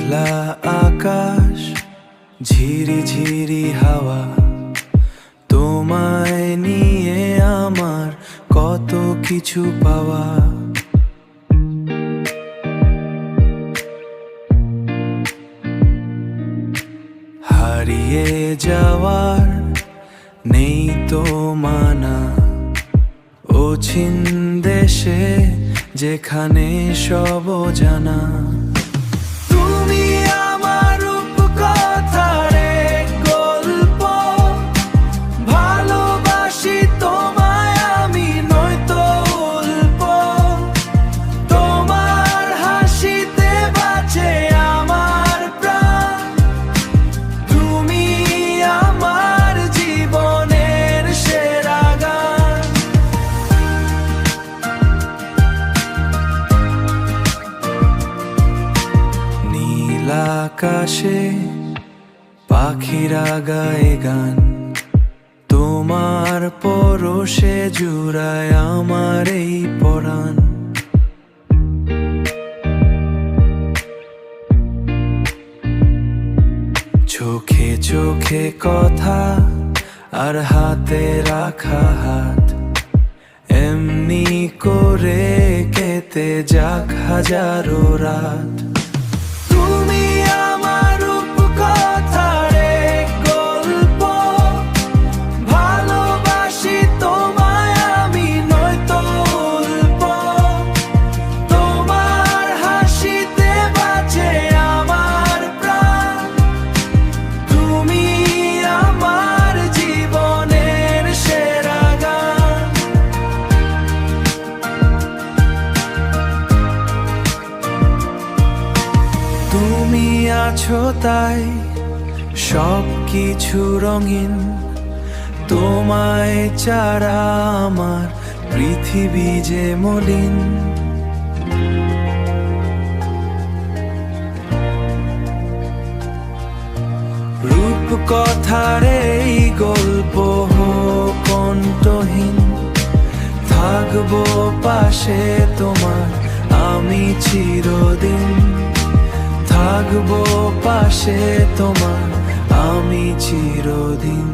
মেঘলা আকাশ, ঝিরি ঝিরি হাওয়া, তোমায় নিয়ে আমার কত কিছু পাওয়া। হারিয়ে যাওয়ার নেই তো মানা, অচিন দেশে যেখানে সব জানা। তুমি আমার রূপকথার এক গল্প, ভালোবাসি তোমায় আমি নয়তো অল্প। তোমার হাসিতে বাঁচে আমার প্রাণ, তুমি আমার জীবনের সেরা গান। নীল আকাশে পাখিরা গায় গান, তোমার পরশে জুড়ায় আমার এই পরাণ। চোখে চোখে কথা আর হাতে রাখা হাত, এমনি করে কেটে যাক হাজারো রাত। তুমি আমার রূপকথার এক গল্প, ভালোবাসি তোমায় আমি নয়তো অল্প। তোমার হাসিতে বাঁচে আমার প্রাণ, তুমি আমার জীবনের সেরা গান। তুমি আছো তাই সব কিছু রঙিন, তোমায় ছাড়া আমার পৃথিবী যে মলিন। রূপকথার এই গল্প হোক কণ্ঠহীন, থাকবো পাশে তোমার আমি চিরদিন। থাকবো পাশে তোমার আমি চিরদিন।